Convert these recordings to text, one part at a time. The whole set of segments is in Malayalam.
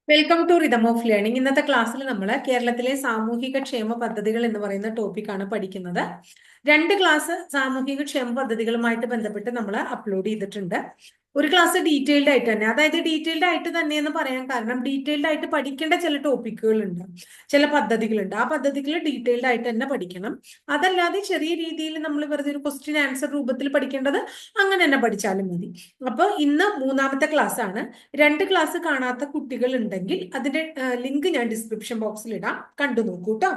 Welcome to Rhythm of Learning. ഇന്നത്തെ ക്ലാസ്സിൽ നമ്മൾ കേരളത്തിലെ സാമൂഹിക ക്ഷേമ പദ്ധതികൾ എന്ന് പറയുന്ന ടോപ്പിക്കാണ് പഠിക്കുന്നത്. 2 ക്ലാസ് സാമൂഹിക ക്ഷേമ പദ്ധതികളുമായിട്ട് ബന്ധപ്പെട്ട് നമ്മൾ അപ്ലോഡ് ചെയ്തിട്ടുണ്ട്. ഒരു ക്ലാസ് ഡീറ്റെയിൽഡ് ആയിട്ട് തന്നെ, അതായത് ഡീറ്റെയിൽഡ് ആയിട്ട് തന്നെ എന്ന് പറയാൻ കാരണം ഡീറ്റെയിൽഡ് ആയിട്ട് പഠിക്കേണ്ട ചില ടോപ്പിക്കുകളുണ്ട്, ചില പദ്ധതികളുണ്ട്. ആ പദ്ധതികൾ ഡീറ്റെയിൽഡ് ആയിട്ട് തന്നെ പഠിക്കണം. അതല്ലാതെ ചെറിയ രീതിയിൽ നമ്മൾ വെറുതെ ഒരു ക്വസ്റ്റ്യൻ ആൻസർ രൂപത്തിൽ പഠിക്കേണ്ടത് അങ്ങനെ തന്നെ പഠിച്ചാലും മതി. അപ്പോൾ ഇന്ന് 3-ാമത്തെ ക്ലാസ് ആണ്. 2 ക്ലാസ് കാണാത്ത കുട്ടികൾ ഉണ്ടെങ്കിൽ അതിന്റെ ലിങ്ക് ഞാൻ ഡിസ്ക്രിപ്ഷൻ ബോക്സിൽ ഇടാം, കണ്ടു നോക്കൂ കേട്ടോ.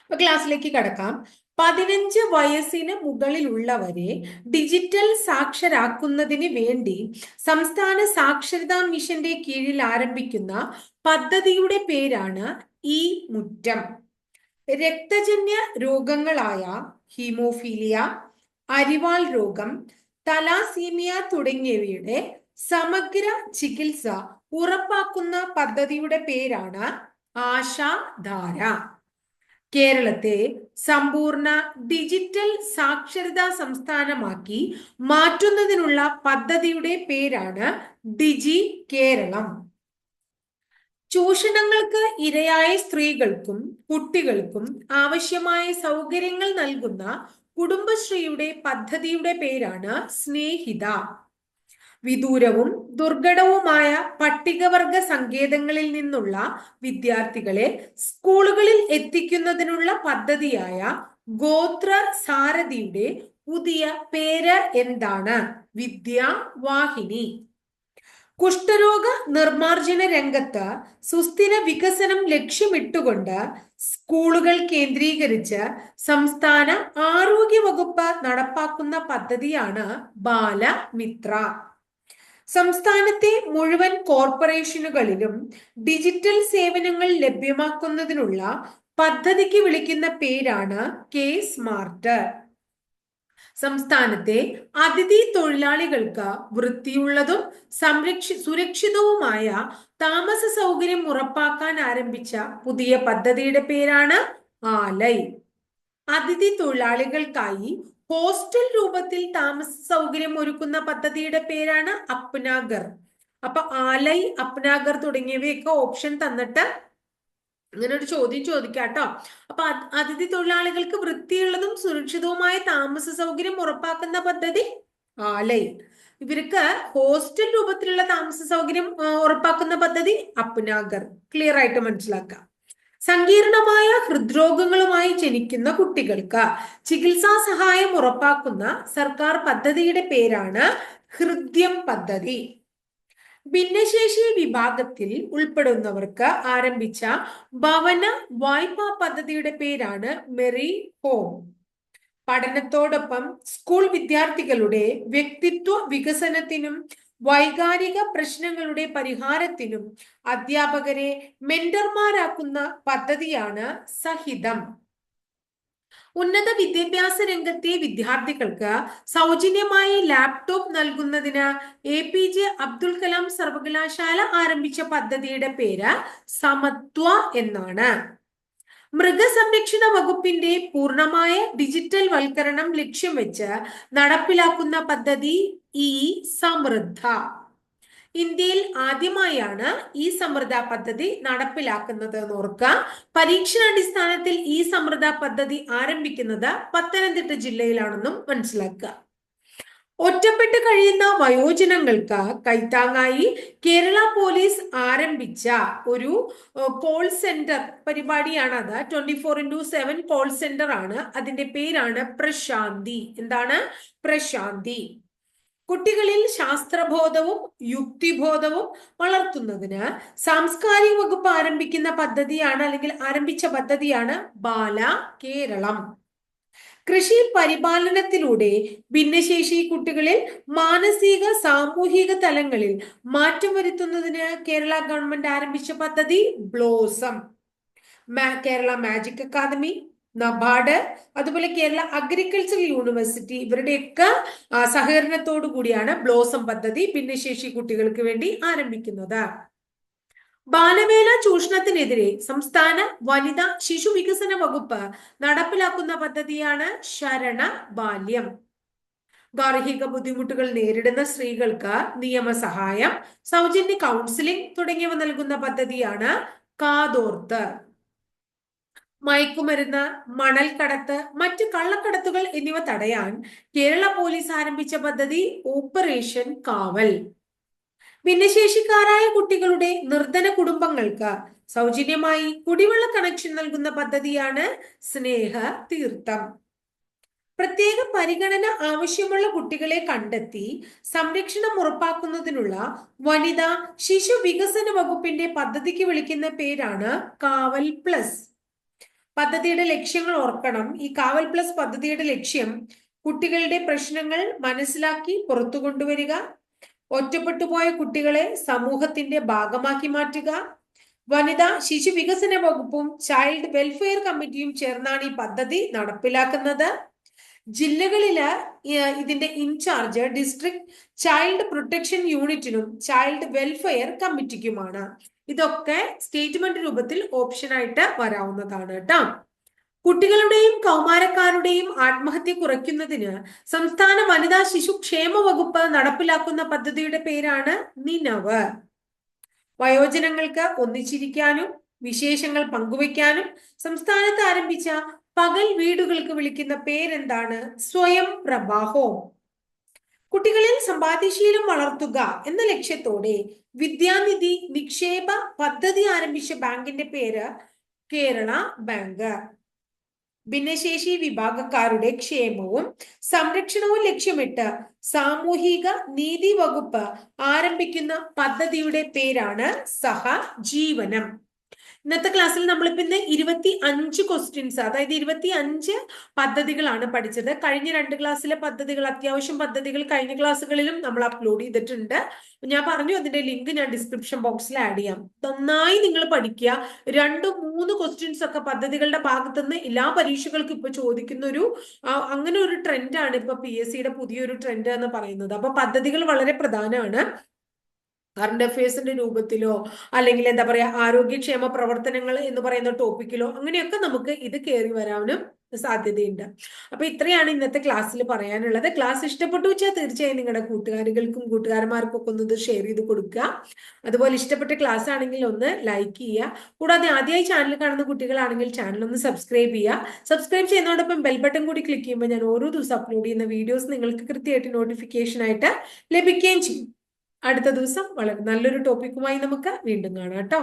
അപ്പൊ ക്ലാസ്സിലേക്ക് കടക്കാം. 15 വയസ്സിന് മുകളിലുള്ളവരെ ഡിജിറ്റൽ സാക്ഷരാക്കുന്നതിന് വേണ്ടി സംസ്ഥാന സാക്ഷരതാ മിഷന്റെ കീഴിൽ ആരംഭിക്കുന്ന പദ്ധതിയുടെ പേരാണ് ഈ മുറ്റം. രക്തജന്യ രോഗങ്ങളായ ഹീമോഫീലിയ, അരിവാൾ രോഗം, തലാസീമിയ തുടങ്ങിയവയുടെ സമഗ്ര ചികിത്സ ഉറപ്പാക്കുന്ന പദ്ധതിയുടെ പേരാണ് ആശാധാര. കേരളത്തെ സമ്പൂർണ്ണ ഡിജിറ്റൽ സാക്ഷരതാ സംസ്ഥാനമാക്കി മാറ്റുന്നതിനുള്ള പദ്ധതിയുടെ പേരാണ് ഡിജി കേരളം. ചൂഷണങ്ങൾക്ക് ഇരയായ സ്ത്രീകൾക്കും കുട്ടികൾക്കും ആവശ്യമായ സൗകര്യങ്ങൾ നൽകുന്ന കുടുംബശ്രീയുടെ പദ്ധതിയുടെ പേരാണ് സ്നേഹിത. വിദൂരവും ദുർഘടവുമായ പട്ടികവർഗ സങ്കേതങ്ങളിൽ നിന്നുള്ള വിദ്യാർത്ഥികളെ സ്കൂളുകളിൽ എത്തിക്കുന്നതിനുള്ള പദ്ധതിയായ ഗോത്ര സാരഥിയുടെ പുതിയ പേര് എന്താണ്? വിദ്യാവാഹിനി. കുഷ്ഠരോഗ നിർമ്മാർജ്ജന രംഗത്ത് സുസ്ഥിര വികസനം ലക്ഷ്യമിട്ടുകൊണ്ട് സ്കൂളുകൾ കേന്ദ്രീകരിച്ച് സംസ്ഥാന ആരോഗ്യ വകുപ്പ് നടപ്പാക്കുന്ന പദ്ധതിയാണ് ബാലമിത്ര. സംസ്ഥാനത്തെ മുഴുവൻ കോർപ്പറേഷനുകളിലും ഡിജിറ്റൽ സേവനങ്ങൾ ലഭ്യമാക്കുന്നതിനുള്ള പദ്ധതിക്ക് വിളിക്കുന്ന പേരാണ് കെ സ്മാർട്ട്. സംസ്ഥാനത്തെ അതിഥി തൊഴിലാളികൾക്ക് വൃത്തിയുള്ളതും സുരക്ഷിതവുമായ താമസ സൗകര്യം ഉറപ്പാക്കാൻ ആരംഭിച്ച പുതിയ പദ്ധതിയുടെ പേരാണ് ആലയ്. അതിഥി തൊഴിലാളികൾക്കായി ഹോസ്റ്റൽ രൂപത്തിൽ താമസ സൗകര്യം ഒരുക്കുന്ന പദ്ധതിയുടെ പേരാണ് അപ്നാഗർ. അപ്പൊ ആലയ്, അപ്നാഗർ തുടങ്ങിയവയൊക്കെ ഓപ്ഷൻ തന്നിട്ട് ഇങ്ങനെ ഒരു ചോദ്യം ചോദിക്കാട്ടോ. അപ്പൊ അതിഥി തൊഴിലാളികൾക്ക് വൃത്തിയുള്ളതും സുരക്ഷിതവുമായ താമസ സൗകര്യം ഉറപ്പാക്കുന്ന പദ്ധതി ആലയ്. ഇവർക്ക് ഹോസ്റ്റൽ രൂപത്തിലുള്ള താമസ സൗകര്യം ഉറപ്പാക്കുന്ന പദ്ധതി അപ്നാഗർ. ക്ലിയർ ആയിട്ട് മനസ്സിലാക്കാം. സങ്കീർണമായ ഹൃദ്രോഗങ്ങളുമായി ജനിക്കുന്ന കുട്ടികൾക്ക് ചികിത്സാ സഹായം ഉറപ്പാക്കുന്ന സർക്കാർ പദ്ധതിയുടെ പേരാണ് ഹൃദ്യം പദ്ധതി. ഭിന്നശേഷി വിഭാഗത്തിൽ ഉൾപ്പെടുന്നവർക്ക് ആരംഭിച്ച ഭവന വായ്പാ പദ്ധതിയുടെ പേരാണ് മെറി ഹോം. പഠനത്തോടൊപ്പം സ്കൂൾ വിദ്യാർത്ഥികളുടെ വ്യക്തിത്വ വികസനത്തിനും വൈകാരിക പ്രശ്നങ്ങളുടെ പരിഹാരത്തിനും അധ്യാപകരെ മെന്റർമാരാക്കുന്ന പദ്ധതിയാണ് സഹിതം. ഉന്നത വിദ്യാഭ്യാസ രംഗത്തെ വിദ്യാർത്ഥികൾക്ക് സൗജന്യമായി ലാപ്ടോപ്പ് നൽകുന്നതിന് APJ അബ്ദുൽ കലാം സർവകലാശാല ആരംഭിച്ച പദ്ധതിയുടെ പേര് സമത്വ എന്നാണ്. മൃഗസംരക്ഷണ വകുപ്പിന്റെ പൂർണ്ണമായ ഡിജിറ്റൽ വൽക്കരണം ലക്ഷ്യം വെച്ച് നടപ്പിലാക്കുന്ന പദ്ധതി ഈ സമൃദ്ധ. ഇന്ത്യയിൽ ആദ്യമായാണ് ഈ സമൃദ്ധ പദ്ധതി നടപ്പിലാക്കുന്നത് എന്ന് ഓർക്കുക. പരീക്ഷണാടിസ്ഥാനത്തിൽ ഈ സമൃദ്ധ പദ്ധതി ആരംഭിക്കുന്നത് പത്തനംതിട്ട ജില്ലയിലാണെന്നും മനസ്സിലാക്കുക. ഒറ്റപ്പെട്ട് കഴിയുന്ന വയോജനങ്ങൾക്ക് കൈത്താങ്ങായി കേരള പോലീസ് ആരംഭിച്ച ഒരു കോൾ സെന്റർ പരിപാടിയാണത്. 24x7 കോൾ സെന്റർ ആണ്. അതിന്റെ പേരാണ് പ്രശാന്തി. എന്താണ്? പ്രശാന്തി. കുട്ടികളിൽ ശാസ്ത്രബോധവും യുക്തിബോധവും വളർത്തുന്നതിന് സാംസ്കാരിക വകുപ്പ് ആരംഭിക്കുന്ന പദ്ധതിയാണ്, അല്ലെങ്കിൽ ആരംഭിച്ച പദ്ധതിയാണ് ബാല കേരളം. കൃഷി പരിപാലനത്തിലൂടെ ഭിന്നശേഷി കുട്ടികളിൽ മാനസിക സാമൂഹിക തലങ്ങളിൽ മാറ്റം വരുത്തുന്നതിന് കേരള ഗവൺമെന്റ് ആരംഭിച്ച പദ്ധതി Blossom. Kerala Magic Academy, NABARD, അതുപോലെ കേരള അഗ്രികൾച്ചറൽ യൂണിവേഴ്സിറ്റി, ഇവരുടെയൊക്കെ സഹകരണത്തോടു കൂടിയാണ് ബ്ലോസം പദ്ധതി ഭിന്നശേഷി കുട്ടികൾക്ക് വേണ്ടി ആരംഭിക്കുന്നത്. ബാലവേല ചൂഷണത്തിനെതിരെ സംസ്ഥാന വനിതാ ശിശു വികസന വകുപ്പ് നടപ്പിലാക്കുന്ന പദ്ധതിയാണ് ശരണ ബാല്യം. ഗാർഹിക ബുദ്ധിമുട്ടുകൾ നേരിടുന്ന സ്ത്രീകൾക്ക് നിയമസഹായം, സൗജന്യ കൗൺസിലിംഗ് തുടങ്ങിയവ നൽകുന്ന പദ്ധതിയാണ് കാതോർത്ത്. മയക്കുമരുന്ന്, മണൽക്കടത്ത്, മറ്റ് കള്ളക്കടത്തുകൾ എന്നിവ തടയാൻ കേരള പോലീസ് ആരംഭിച്ച പദ്ധതി ഓപ്പറേഷൻ കാവൽ. ഭിന്നശേഷിക്കാരായ കുട്ടികളുടെ നിർധന കുടുംബങ്ങൾക്ക് സൗജന്യമായി കുടിവെള്ള കണക്ഷൻ നൽകുന്ന പദ്ധതിയാണ് സ്നേഹ തീർത്ഥം. പ്രത്യേക പരിഗണന ആവശ്യമുള്ള കുട്ടികളെ കണ്ടെത്തി സംരക്ഷണം ഉറപ്പാക്കുന്നതിനുള്ള വനിതാ ശിശു വികസന വകുപ്പിന്റെ പദ്ധതിക്ക് വിളിക്കുന്ന പേരാണ് കാവൽ പ്ലസ്. പദ്ധതിയുടെ ലക്ഷ്യങ്ങൾ ഓർക്കണം. ഈ കാവൽ പ്ലസ് പദ്ധതിയുടെ ലക്ഷ്യം കുട്ടികളുടെ പ്രശ്നങ്ങൾ മനസ്സിലാക്കി പുറത്തു കൊണ്ടുവരിക, ഒറ്റപ്പെട്ടുപോയ കുട്ടികളെ സമൂഹത്തിന്റെ ഭാഗമാക്കി മാറ്റുക. വനിതാ ശിശു വികസന വകുപ്പും ചൈൽഡ് വെൽഫെയർ കമ്മിറ്റിയും ചേർന്നാണ് ഈ പദ്ധതി നടപ്പിലാക്കുന്നത്. ജില്ലകളില് ഇതിന്റെ ഇൻചാർജ് ഡിസ്ട്രിക്ട് ചൈൽഡ് പ്രൊട്ടക്ഷൻ യൂണിറ്റിനും ചൈൽഡ് വെൽഫെയർ കമ്മിറ്റിക്കുമാണ്. ഇതൊക്കെ സ്റ്റേറ്റ്മെന്റ് രൂപത്തിൽ ഓപ്ഷനായിട്ട് വരാവുന്നതാണ് കേട്ടോ. കുട്ടികളുടെയും കൗമാരക്കാരുടെയും ആത്മഹത്യ കുറയ്ക്കുന്നതിന് സംസ്ഥാന വനിതാ ശിശു ക്ഷേമ വകുപ്പ് നടപ്പിലാക്കുന്ന പദ്ധതിയുടെ പേരാണ് നിനവ്. വയോജനങ്ങൾക്ക് ഒന്നിച്ചിരിക്കാനും വിശേഷങ്ങൾ പങ്കുവയ്ക്കാനും സംസ്ഥാനത്ത് ആരംഭിച്ച പകൽ വീടുകൾക്ക് വിളിക്കുന്ന പേരെന്താണ്? സ്വയം പ്രഭാ ഹോം. കുട്ടികളിൽ സമ്പാദ്യശീലം വളർത്തുക എന്ന ലക്ഷ്യത്തോടെ വിദ്യാനിധി നിക്ഷേപ പദ്ധതി ആരംഭിച്ച ബാങ്കിന്റെ പേര് കേരള ബാങ്ക്. ഭിന്നശേഷി വിഭാഗക്കാരുടെ ക്ഷേമവും സംരക്ഷണവും ലക്ഷ്യമിട്ട് സാമൂഹിക നീതി വകുപ്പ് ആരംഭിക്കുന്ന പദ്ധതിയുടെ പേരാണ് സഹജീവനം. ഇന്നത്തെ ക്ലാസ്സിൽ നമ്മളിപ്പോ ഇന്ന് 25 ക്വസ്റ്റ്യൻസ്, അതായത് 25 പദ്ധതികളാണ് പഠിച്ചത്. കഴിഞ്ഞ 2 ക്ലാസ്സിലെ പദ്ധതികൾ, അത്യാവശ്യം പദ്ധതികൾ കഴിഞ്ഞ ക്ലാസ്സുകളിലും നമ്മൾ അപ്ലോഡ് ചെയ്തിട്ടുണ്ട്. ഞാൻ പറഞ്ഞു അതിന്റെ ലിങ്ക് ഞാൻ ഡിസ്ക്രിപ്ഷൻ ബോക്സിൽ ആഡ് ചെയ്യാം. നന്നായി നിങ്ങൾ പഠിക്കുക. 2-3 ക്വസ്റ്റ്യൻസ് ഒക്കെ പദ്ധതികളുടെ ഭാഗത്തുനിന്ന് എല്ലാ പരീക്ഷകൾക്കും ഇപ്പൊ ചോദിക്കുന്ന അങ്ങനെ ഒരു ട്രെൻഡാണ് ഇപ്പൊ PSCയുടെ പുതിയൊരു ട്രെൻഡ് എന്ന് പറയുന്നത്. അപ്പൊ പദ്ധതികൾ വളരെ പ്രധാനമാണ്. കറണ്ട് അഫയേഴ്സിന്റെ രൂപത്തിലോ അല്ലെങ്കിൽ എന്താ പറയാ ആരോഗ്യക്ഷേമ പ്രവർത്തനങ്ങൾ എന്ന് പറയുന്ന ടോപ്പിക്കിലോ അങ്ങനെയൊക്കെ നമുക്ക് ഇത് കയറി വരാനും സാധ്യതയുണ്ട്. അപ്പൊ ഇത്രയാണ് ഇന്നത്തെ ക്ലാസ്സിൽ പറയാനുള്ളത്. ക്ലാസ് ഇഷ്ടപ്പെട്ടു വെച്ചാൽ തീർച്ചയായും നിങ്ങളുടെ കൂട്ടുകാരികൾക്കും കൂട്ടുകാരന്മാർക്കും ഒക്കെ ഒന്ന് ഇത് ഷെയർ ചെയ്ത് കൊടുക്കുക. അതുപോലെ ഇഷ്ടപ്പെട്ട ക്ലാസ് ആണെങ്കിൽ ഒന്ന് ലൈക്ക് ചെയ്യുക. കൂടാതെ ആദ്യമായി ചാനൽ കാണുന്ന കുട്ടികളാണെങ്കിൽ ചാനൽ ഒന്ന് സബ്സ്ക്രൈബ് ചെയ്യുക. സബ്സ്ക്രൈബ് ചെയ്യുന്നതോടൊപ്പം ബെൽ ബട്ടൺ കൂടി ക്ലിക്ക് ചെയ്യുമ്പോൾ ഞാൻ ഓരോ ദിവസം അപ്ലോഡ് ചെയ്യുന്ന വീഡിയോസ് നിങ്ങൾക്ക് കൃത്യമായിട്ട് നോട്ടിഫിക്കേഷൻ ആയിട്ട് ലഭിക്കുകയും ചെയ്യും. അടുത്ത ദിവസം വളരെ നല്ലൊരു ടോപ്പിക്കുമായി നമുക്ക് വീണ്ടും കാണാം കേട്ടോ.